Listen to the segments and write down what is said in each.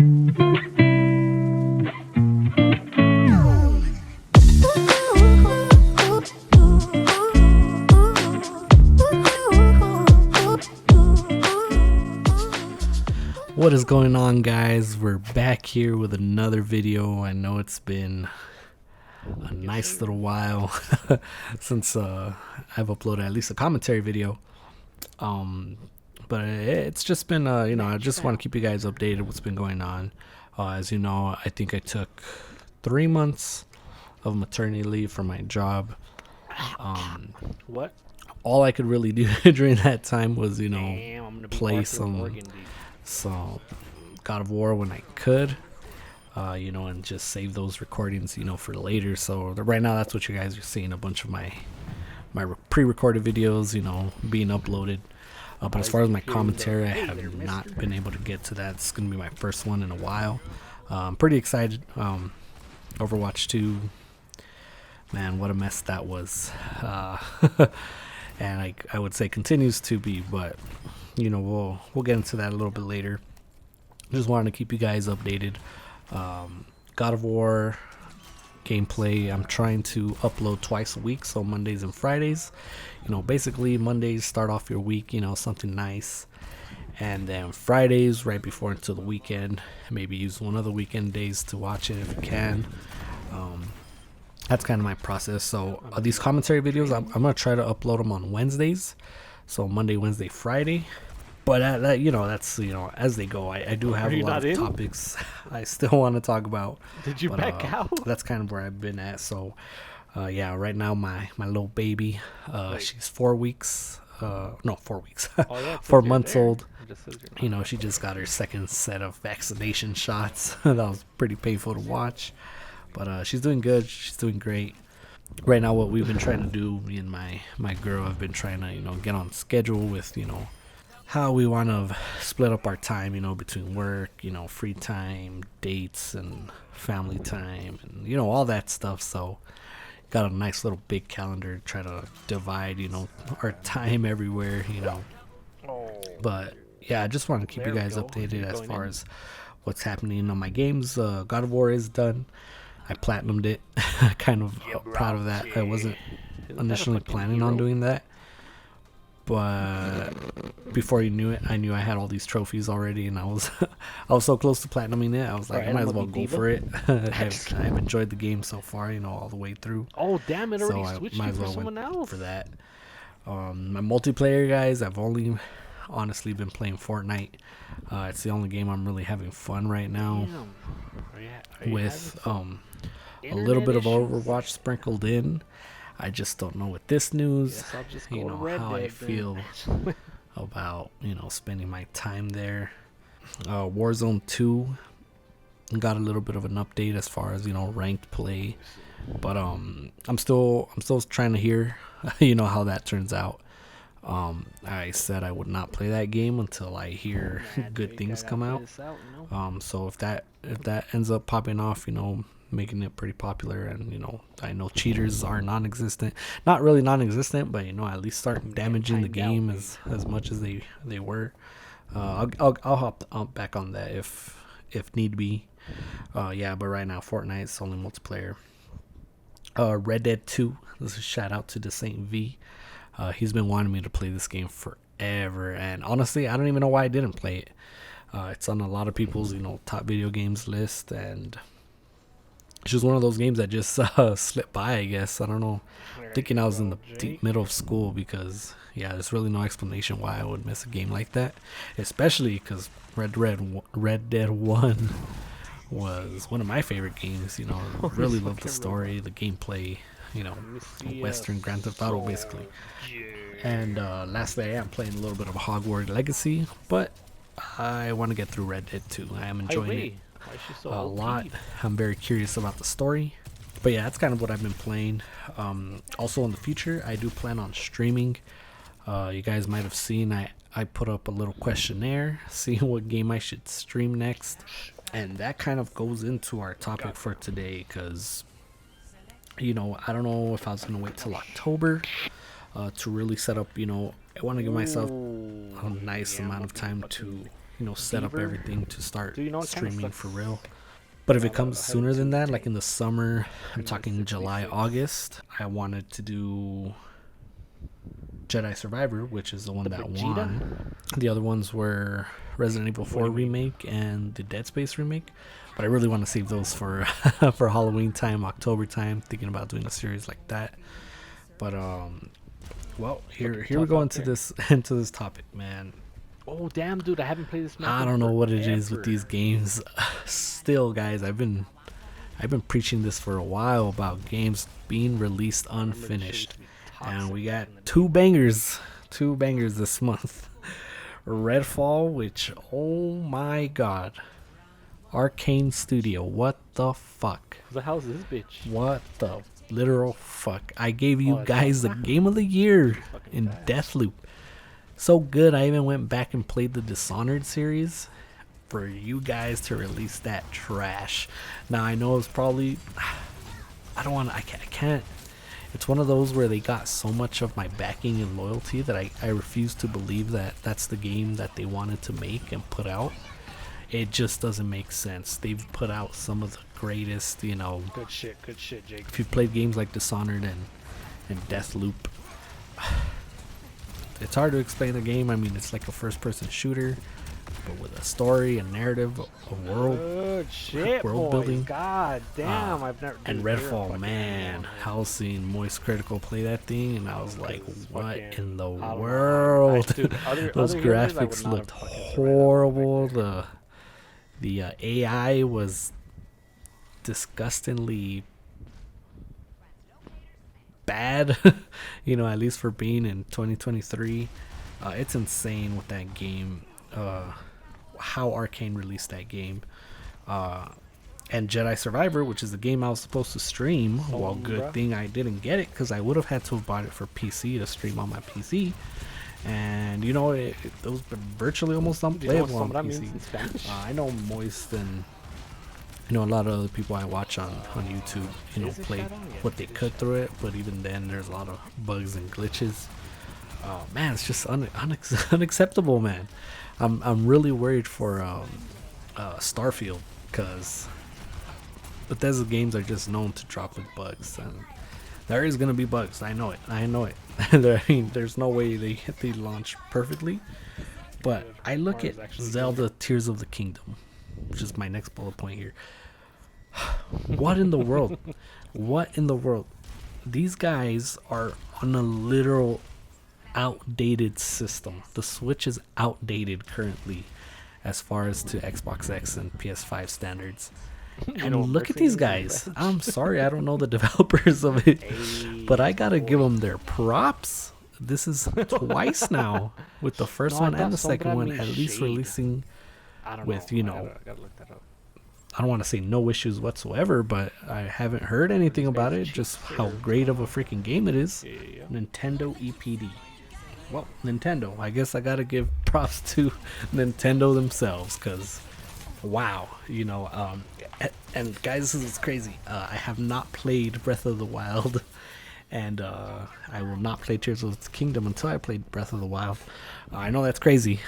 What is going on, guys? We're back here with another video. I know it's been a nice little while since I've uploaded at least a commentary video, but it's just been I just want to keep you guys updated what's been going on. As you know, I think I took 3 months of maternity leave from my job. What? All I could really do during that time was play some God of War when I could, and just save those recordings, for later. So right now, that's what you guys are seeing, a bunch of my pre-recorded videos, being uploaded. But as far as my commentary, I have not been able to get to that. It's going to be my first one in a while. I'm pretty excited. Overwatch 2, man, what a mess that was. And I would say continues to be, but we'll get into that a little bit later. Just wanted to keep you guys updated. God of War gameplay, I'm trying to upload twice a week, so Mondays and Fridays. Basically Mondays start off your week, something nice, and then Fridays right before into the weekend, maybe use one of the weekend days to watch it if you can. That's kind of my process. So these commentary videos, I'm gonna try to upload them on Wednesdays, so Monday, Wednesday, Friday. But that's as they go. I do have a lot of topics I still want to talk about. Did you back out? That's kind of where I've been at. So right now my little baby, she's 4 weeks. No, 4 weeks. 4 months old. She just got her second set of vaccination shots. That was pretty painful to watch. But she's doing good. She's doing great. Right now, what we've been trying to do, me and my girl have been trying to get on schedule with how we want to split up our time, between work, free time, dates, and family time, and all that stuff. So got a nice little big calendar to try to divide our time everywhere. But yeah, I just want to keep you guys updated as far as what's happening on my games. God of War is done. I platinumed it. Kind of proud of that. I wasn't initially planning on doing that, but before you knew it, I knew I had all these trophies already, and I was so close to platinuming it. I was like, I might as well go for it. I've enjoyed the game so far, all the way through. Oh damn it! Already so switched I might you as for well someone else. For that. My multiplayer, guys, I've only honestly been playing Fortnite. It's the only game I'm really having fun right now. With a little bit of Overwatch sprinkled in. I just don't know with this news, how I feel about, spending my time there. Warzone 2 got a little bit of an update as far as, ranked play. But I'm still trying to hear, how that turns out. I said I would not play that game until I hear good things come out. So if that ends up popping off, making it pretty popular, and I know cheaters are non-existent, not really non-existent, but at least start damaging the game as much as they were. I'll hop back on that if need be. But right now Fortnite's only multiplayer. Red Dead 2, this is a shout out to the Saint V. He's been wanting me to play this game forever, and honestly I don't even know why I didn't play it. It's on a lot of people's top video games list, and it's just one of those games that just slipped by, I guess. I don't know. Thinking I was in the deep middle of school, because there's really no explanation why I would miss a game like that, especially because Red Dead 1 was one of my favorite games. Really loved the story, the gameplay, Western Grand Theft Auto basically. And lastly, I am playing a little bit of Hogwarts Legacy, but I want to get through Red Dead 2. I am enjoying it a lot. I'm very curious about the story. But yeah, that's kind of what I've been playing. Also in the future, I do plan on streaming. You guys might have seen I put up a little questionnaire, seeing what game I should stream next. And that kind of goes into our topic for today, because I don't know if I was going to wait till October to really set up, I want to give myself a nice amount of time to set up everything to start streaming for real. But if it comes sooner than that, like in the summer, I'm talking July, August, I wanted to do Jedi Survivor, which is the one that won. The other ones were Resident Evil 4 remake and the Dead Space remake. But I really want to save those for for Halloween time, October time. Thinking about doing a series like that. But well, here we go into this topic, man. Oh damn, dude! I haven't played this. I don't know what it is with these games. Still, guys, I've been preaching this for a while about games being released unfinished, and we got two bangers this month. Redfall, which, oh my god, Arcane Studio, what the fuck? The hell's this bitch? What the literal fuck? I gave you guys the game of the year in Deathloop. So good, I even went back and played the Dishonored series for you guys to release that trash. Now I know it's probably, I can't. It's one of those where they got so much of my backing and loyalty that I refuse to believe that that's the game that they wanted to make and put out. It just doesn't make sense. They've put out some of the greatest, Good shit, Jake. If you've played games like Dishonored and Deathloop, it's hard to explain the game. I mean, it's like a first-person shooter, but with a story, a narrative, a world, good shit, world building. God damn, I've never. And Redfall, man, I was seeing Moist Critical play that thing, and I was like, "What in the world?" Those graphics looked horrible. The AI was disgustingly bad, at least for being in 2023. It's insane with that game, how Arcane released that game. And Jedi Survivor, which is the game I was supposed to stream, good thing I didn't get it, because I would have had to have bought it for PC to stream on my PC. And it was virtually almost unplayable on PC. I know Moist and a lot of other people I watch on YouTube, play what they could through it, but even then there's a lot of bugs and glitches. Man, it's just unacceptable, man. I'm really worried for Starfield, because Bethesda games are just known to drop with bugs, and there is gonna be bugs. I know it. There's no way they launch perfectly. But I look at Zelda Tears of the Kingdom, which is my next bullet point here. What in the world? These guys are on a literal outdated system. The Switch is outdated currently as far as to Xbox X and PS5 standards. And look at these guys. I'm sorry, I don't know the developers of it, but I gotta give them their props. This is twice now, with the first one and the second one at least releasing with, I don't want to say no issues whatsoever, but I haven't heard anything about it, just how great of a freaking game it is. Nintendo EPD. Well, Nintendo. I guess I gotta give props to Nintendo themselves, because wow, and guys, this is crazy. I have not played Breath of the Wild, and I will not play Tears of the Kingdom until I play Breath of the Wild. I know that's crazy,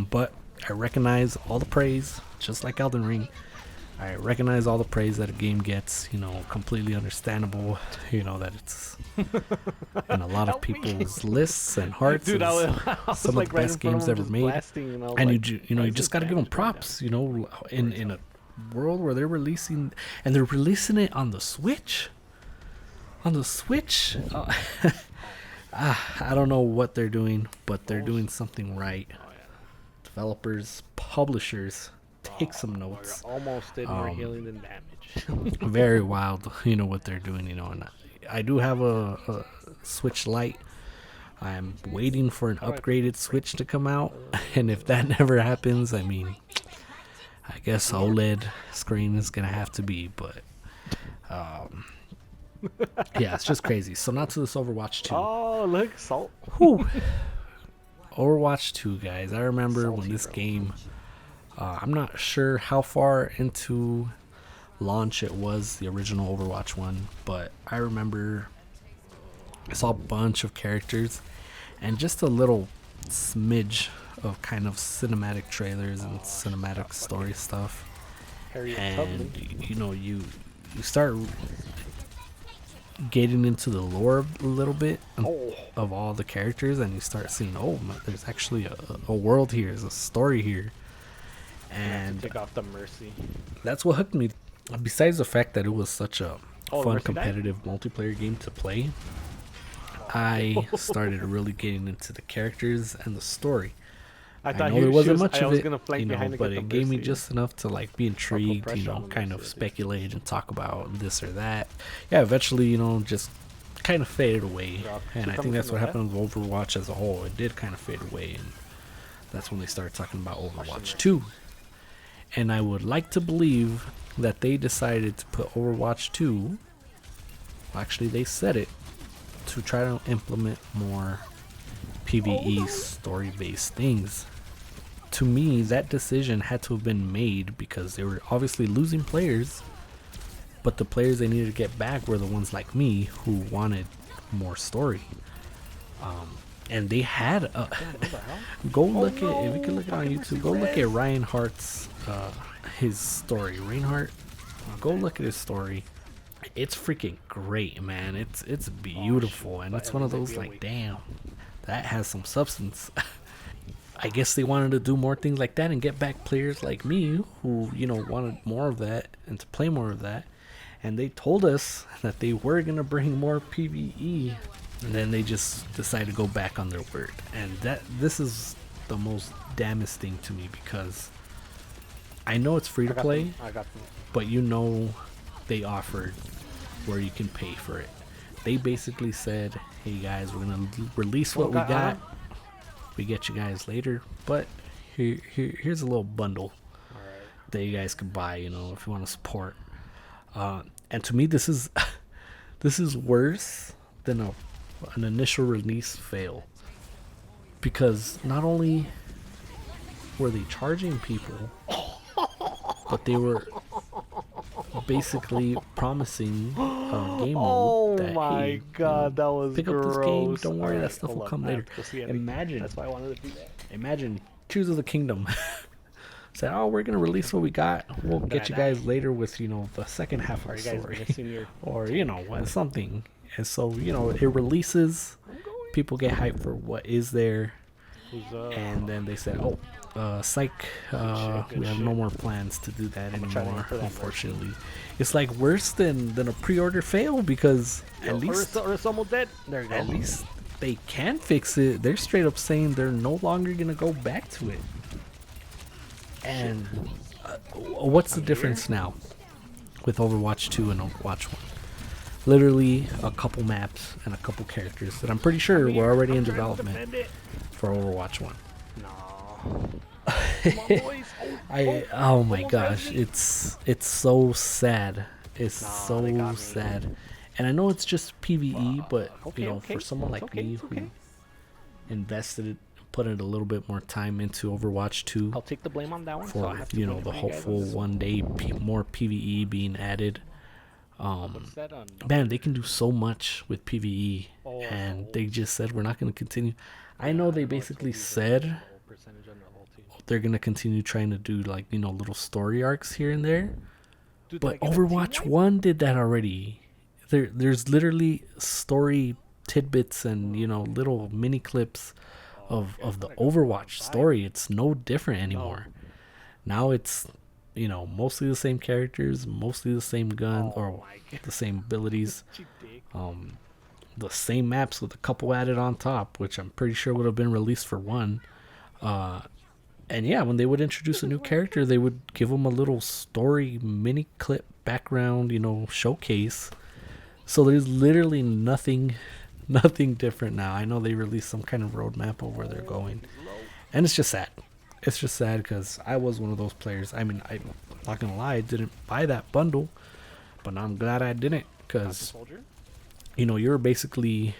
but I recognize all the praise, just like Elden Ring. I recognize all the praise that a game gets, completely understandable, that it's in a lot of people's lists and hearts. Dude, some of the best games ever made. And you just got to give them props, in a world where they're releasing it on the Switch. I don't know what they're doing, but they're doing something right. Developers, publishers, take some notes. Almost did more healing than damage. Very wild, what they're doing, and I do have a Switch Lite. I'm waiting for an upgraded Switch to come out, and if that never happens, I guess OLED screen is gonna have to be, but yeah, it's just crazy. So not to this Overwatch 2. Oh, look, salt. Overwatch 2, guys. I remember when this game, I'm not sure how far into launch it was, the original Overwatch 1, but I remember I saw a bunch of characters and just a little smidge of kind of cinematic trailers and cinematic story stuff. And you start getting into the lore a little bit of all the characters, and you start seeing, there's actually a world here, there's a story here, and take off the mercy. That's what hooked me. Besides the fact that it was such a fun competitive multiplayer game to play, I started really getting into the characters and the story. I know there wasn't much of it, but it gave me just enough to like be intrigued, kind of speculate and talk about this or that. Yeah, eventually, just kind of faded away, and I think that's what happened with Overwatch as a whole. It did kind of fade away, and that's when they started talking about Overwatch 2. And I would like to believe that they decided to put Overwatch 2, actually they said it, to try to implement more PvE story-based things. To me, that decision had to have been made because they were obviously losing players, but the players they needed to get back were the ones like me who wanted more story. And they had go look at, if you can look it on YouTube, go look at Reinhardt's his story. Reinhardt, go look at his story. It's freaking great, man. It's beautiful, and it's one of those like, damn, that has some substance. I guess they wanted to do more things like that and get back players like me who, wanted more of that and to play more of that. And they told us that they were gonna bring more PvE, and then they just decided to go back on their word. And this is the most damnest thing to me, because I know it's free to play, but they offered where you can pay for it. They basically said, hey guys, we're gonna release what we got. We get you guys later, but here's a little bundle that you guys can buy, if you want to support. And to me, this is worse than an initial release fail, because not only were they charging people, but they were basically promising a game mode that, hey, God, that was pick gross. up this game, don't worry, that stuff will come later. Imagine, that's why I wanted to do that. Imagine Choose of the Kingdom said, we're gonna release what we got, we'll get you guys later with the second half of the story, or something. And so it releases, people get hyped for what is there, and then they said, psych, we have no more plans to do that anymore, unfortunately. It's like worse than a pre-order fail, because at least they can fix it. They're straight up saying they're no longer gonna go back to it. And what's the difference now with Overwatch 2 and Overwatch 1? Literally a couple maps and a couple characters that I'm pretty sure were already in development for Overwatch 1. Oh my gosh, it's so sad. It's so sad. And I know it's just PvE, but for someone like me who invested, put in a little bit more time into Overwatch 2, I'll take the blame on that one. For the hopeful one day more PvE being added. Man, they can do so much with PvE, and they just said we're not going to continue. I know they basically said they're going to continue trying to do little story arcs here and there, but Overwatch 1 did that already. There's literally story tidbits and little mini clips of the Overwatch story. It's no different anymore. Now it's mostly the same characters, mostly the same gun, or the same abilities, the same maps with a couple added on top, which I'm pretty sure would have been released for 1. And yeah, when they would introduce a new character, they would give them a little story mini clip background, showcase. So there's literally nothing different now. I know they released some kind of roadmap of where they're going, and it's just sad. It's just sad because I was one of those players. I mean, I'm not gonna lie, I didn't buy that bundle, but I'm glad I didn't, because you're basically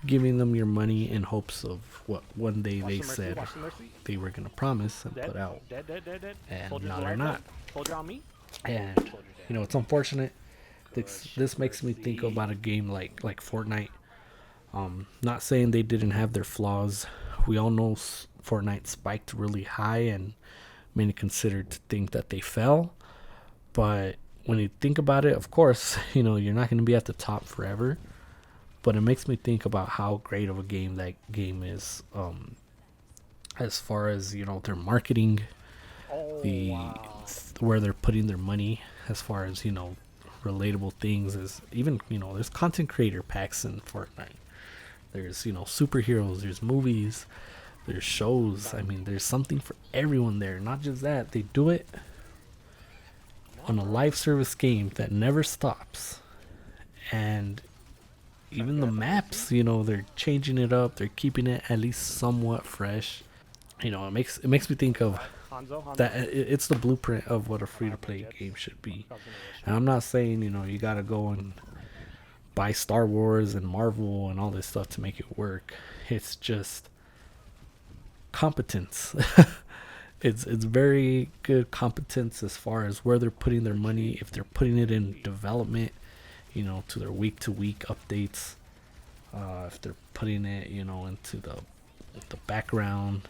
giving them your money in hopes of what one day they said they were gonna promise and put out, and now they're not. And it's unfortunate. This makes me think about a game like Fortnite. Not saying they didn't have their flaws. We all know Fortnite spiked really high and many considered to think that they fell. But when you think about it, of course, you're not going to be at the top forever. But it makes me think about how great of a game that game is, as far as their marketing, where they're putting their money, as far as relatable things. Is even there's content creator packs in Fortnite. There's superheroes. There's movies. There's shows. I mean, there's something for everyone there. Not just that, they do it on a live service game that never stops, and even the maps, they're changing it up. They're keeping it at least somewhat fresh. It makes me think of that it's the blueprint of what a free-to-play game should be. And I'm not saying you gotta go and buy Star Wars and Marvel and all this stuff to make it work. It's just competence. It's very good competence as far as where they're putting their money. If they're putting it in development, to their week-to-week updates, if they're putting it, into the background,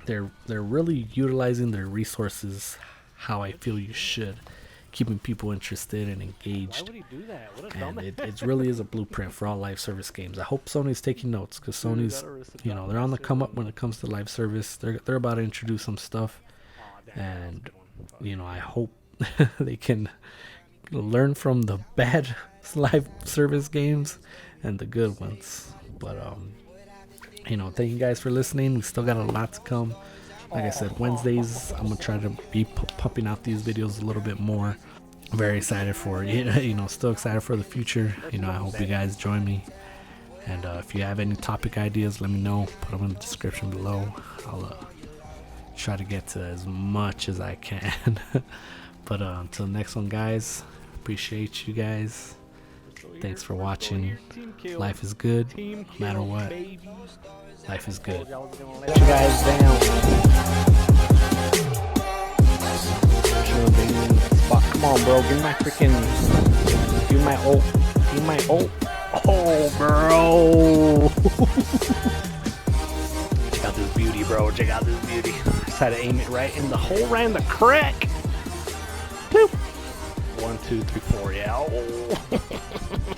they're really utilizing their resources how I feel you should, keeping people interested and engaged. Why would he do that? What a And dumbass. it really is a blueprint for all live service games. I hope Sony's taking notes, because Sony's, they're on the come up when it comes to live service. They're about to introduce some stuff, and I hope they can learn from the bad live service games and the good ones. But thank you guys for listening. We still got a lot to come. Like I said, Wednesdays I'm gonna try to be pumping out these videos a little bit more. Very excited for it. Still excited for the future. I hope you guys join me. And if you have any topic ideas, let me know. Put them in the description below. I'll try to get to as much as I can. But until next one, guys, appreciate you guys. Thanks for watching. Life is good, no matter what. Life is good. Let you guys down. Sure, baby. Spot. Come on, bro. Give me my freaking. Give me my ult. Give me my ult. Oh, bro. Check out this beauty, bro. Check out this beauty. Just had to aim it right in the hole, right in the crack. Boop. 1, 2, 3, 4. Yeah. Oh.